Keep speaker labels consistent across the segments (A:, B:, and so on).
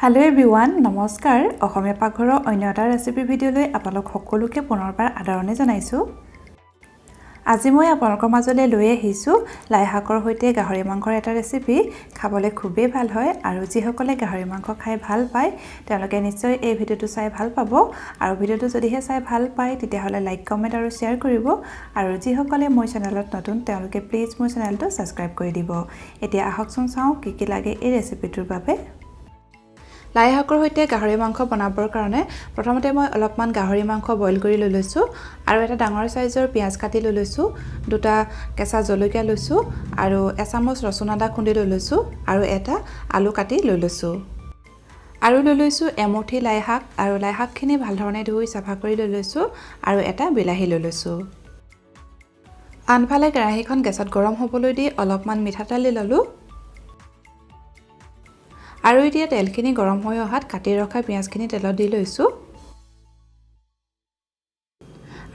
A: Hello everyone, নমস্কাৰ অসমীয়া পাকঘৰৰ অন্য এটা ৰেচিপি ভিডিঅ'লৈ আপোনালোক সকলোকে পুনৰবাৰ আদৰণি জনাইছো। আজি মই আপোনালোকৰ মাজলৈ লৈ আহিছো লাই শাকৰ সৈতে গাহৰি মাংসৰ এটা ৰেচিপি। খাবলৈ খুবেই ভাল হয় আৰু যিসকলে গাহৰি মাংস খাই ভাল পায় তেওঁলোকে নিশ্চয় এই ভিডিঅ'টো চাই ভাল পাব আৰু ভিডিঅ'টো যদিহে চাই ভাল পায় তেতিয়াহ'লে লাইক কমেন্ট আৰু শেয়াৰ কৰিব আৰু যিসকলে মোৰ চেনেলত নতুন তেওঁলোকে প্লিজ মোৰ চেনেলটো সাবস্ক্ৰাইব কৰি দিব। এতিয়া আহকচোন চাওঁ কি কি লাগে এই ৰেচিপিটোৰ বাবে। লাই শাকৰ সৈতে গাহৰি মাংস বনাবৰ কাৰণে প্ৰথমতে মই অলপমান গাহৰি মাংস বইল কৰি লৈ লৈছো আৰু এটা ডাঙৰ সাইজৰ পিয়াজ কাটি লৈ লৈছো, দুটা কেঁচা জলকীয়া লৈছো আৰু এচামুচ ৰসুন আদা খুন্দি লৈ লৈছো আৰু এটা আলু কাটি লৈ লৈছো। আৰু লৈ লৈছো এমুঠি লাই শাক আৰু লাই শাকখিনি ভালধৰণে ধুই সাফা কৰি লৈ লৈছো আৰু এটা বিলাহী লৈ লৈছো। আনফালে কেৰাহীখন গেছত গৰম হ'বলৈ দি অলপমান মিঠাতেল দি ললো। আৰু এতিয়া তেলখিনি গৰম হৈ অহাত কাটি ৰখা পিয়াজখিনি তেলত দি লৈছো।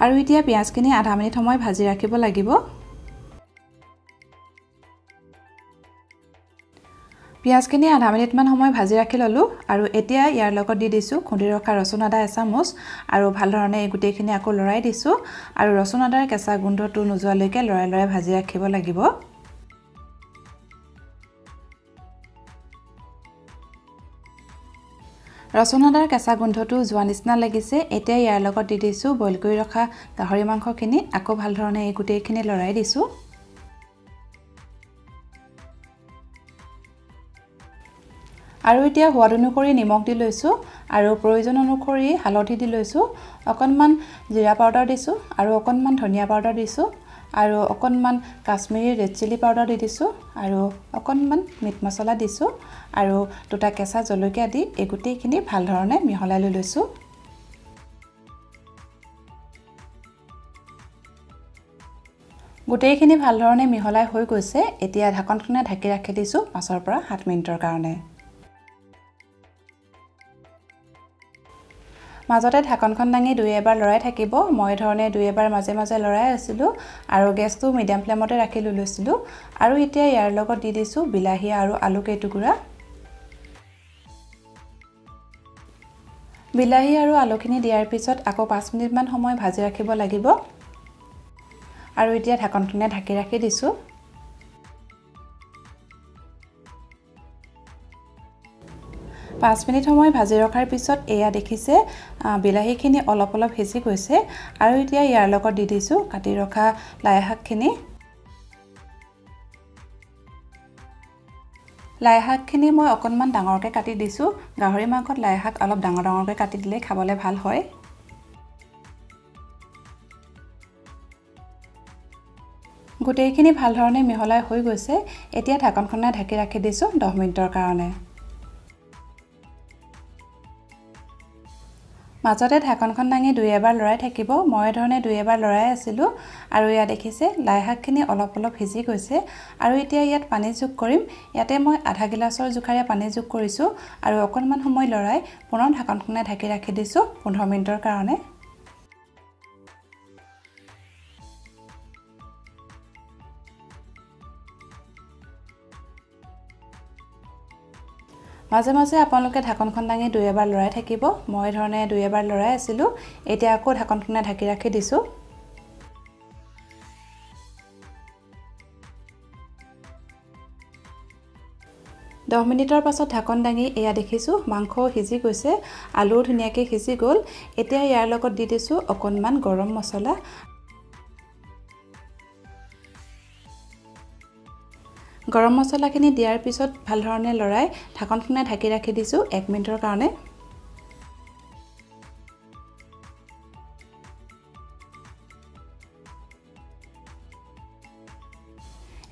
A: আৰু এতিয়া পিয়াজখিনি আধা মিনিট সময় ভাজি ৰাখিব লাগিব। পিয়াজখিনি আধা মিনিট মান সময় ভাজি ৰাখি ললো আৰু এতিয়া ইয়াৰ লগত দি দিছো খুন্দি ৰখা ৰসুন আদা এচামুচ আৰু ভালধৰণে এই গুটেইখিনি আকৌ লৰাই দিছো আৰু ৰসুন আদাৰ কেঁচা গোন্ধটো নোযোৱালৈকে লৰাই লৰাই ভাজি ৰাখিব লাগিব। ৰসুন আদাৰ কেঁচা গোন্ধটো যোৱা নিচিনা লাগিছে। এতিয়া ইয়াৰ লগত দি দিছো বইল কৰি ৰখা গাহৰি মাংসখিনি আকৌ ভালধৰণে এই গুটেইখিনি লৰাই দিছো। আৰু এতিয়া সোৱাদ অনুসৰি নিমখ দি লৈছো আৰু প্ৰয়োজন অনুসৰি হালধি দি লৈছো, অকণমান জিৰা পাউডাৰ দিছো আৰু অকণমান ধনিয়া পাউডাৰ দিছো আৰু অকণমান কাশ্মীৰী ৰেড চিলি পাউডাৰ দি দিছো আৰু অকণমান মিট মছলা দিছো আৰু দুটা কেঁচা জলকীয়া দি এই গুটেইখিনি ভালধৰণে মিহলাই লৈ লৈছো। গুটেইখিনি ভালধৰণে মিহলাই হৈ গৈছে। এতিয়া ঢাকনখনে ঢাকি ৰাখি দিছো 5 পৰা 7 মিনিটৰ কাৰণে। মাজতে ঢাকনখন দাঙি দুই এবাৰ লৰাই থাকিব। মই ধৰণে দুই এবাৰ মাজে মাজে লৰাই আছিলো আৰু গেছটো মিডিয়াম ফ্লেমতে ৰাখি লৈ লৈছিলো। আৰু এতিয়া ইয়াৰ লগত দি দিছো বিলাহী আৰু আলু কেইটুকুৰা। বিলাহী আৰু আলুখিনি দিয়াৰ পিছত আকৌ 5 মিনিট মান সময় ভাজি ৰাখিব লাগিব। আৰু এতিয়া ঢাকনখনে ঢাকি ৰাখি দিছো। পাঁচ মিনিট সময় ভাজি ৰখাৰ পিছত এয়া দেখিছে বিলাহীখিনি অলপ অলপ সিজি গৈছে আৰু এতিয়া ইয়াৰ লগত দি দিছো কাটি ৰখা লাই শাকখিনি। লাই শাকখিনি মই অকণমান ডাঙৰকৈ কাটি দিছো। গাহৰি মাংসত লাই শাক অলপ ডাঙৰ ডাঙৰকৈ কাটি দিলে খাবলৈ ভাল হয়। গুটেইখিনি ভালধৰণে মিহলাই হৈ গৈছে। এতিয়া ঢাকনখনে ঢাকি ৰাখি দিছো 10 মিনিটৰ কাৰণে। মাজতে ঢাকনখন দাঙি দুই এবাৰ লৰাই থাকিব। মই ধৰণে দুই এবাৰ লৰাই আছিলো আৰু ইয়া দেখিছে লাই শাকখিনি অলপ অলপ সিজি গৈছে আৰু এতিয়া ইয়াত পানী যোগ কৰিম। ইয়াতে মই আধা গিলাচৰ জোখাৰে পানী যোগ কৰিছো আৰু অকণমান সময় লৰাই পুনৰ ঢাকনখনে ঢাকি ৰাখি দিছো 15 মিনিটৰ কাৰণে। মাজে মাজে আপোনালোকে ঢাকনখন দাঙি দুই এবাৰ লৰাই থাকিব। মই ধৰণে দুই এবাৰ লৰাই আছিলো। এতিয়া আকৌ ঢাকনখনে ঢাকি ৰাখি দিছো। 10 মিনিটৰ পাছত ঢাকন দাঙি এয়া দেখিছো মাংস সিজি গৈছে, আলু ধুনীয়াকৈ সিজি গ'ল। এতিয়া ইয়াৰ লগত দি দিছো অকণমান গৰম মছলা। গৰম মছলাখিনি দিয়াৰ পিছত ভালধৰণে লৰাই ঢাকনখনে ঢাকি ৰাখি দিছো 1 মিনিটৰ কাৰণে।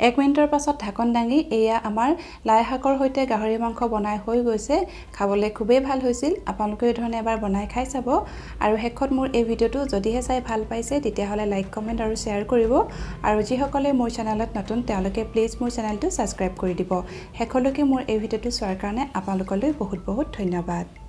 A: এক মিনিটৰ পাছত ঢাকন দাঙি এয়া আমাৰ লাই শাকৰ সৈতে গাহৰি মাংস বনাই হৈ গৈছে। খাবলৈ খুবেই ভাল হৈছিল। আপোনালোকে এই ধৰণে এবাৰ বনাই খাই চাব আৰু শেষত মোৰ এই ভিডিঅ'টো যদিহে চাই ভাল পাইছে তেতিয়াহ'লে লাইক কমেন্ট আৰু শ্বেয়াৰ কৰিব আৰু যিসকলে মোৰ চেনেলত নতুন তেওঁলোকে প্লিজ মোৰ চেনেলটো সাবস্ক্ৰাইব কৰি দিব। শেষলৈকে মোৰ এই ভিডিঅ'টো চোৱাৰ কাৰণে আপোনালোকলৈ বহুত বহুত ধন্যবাদ।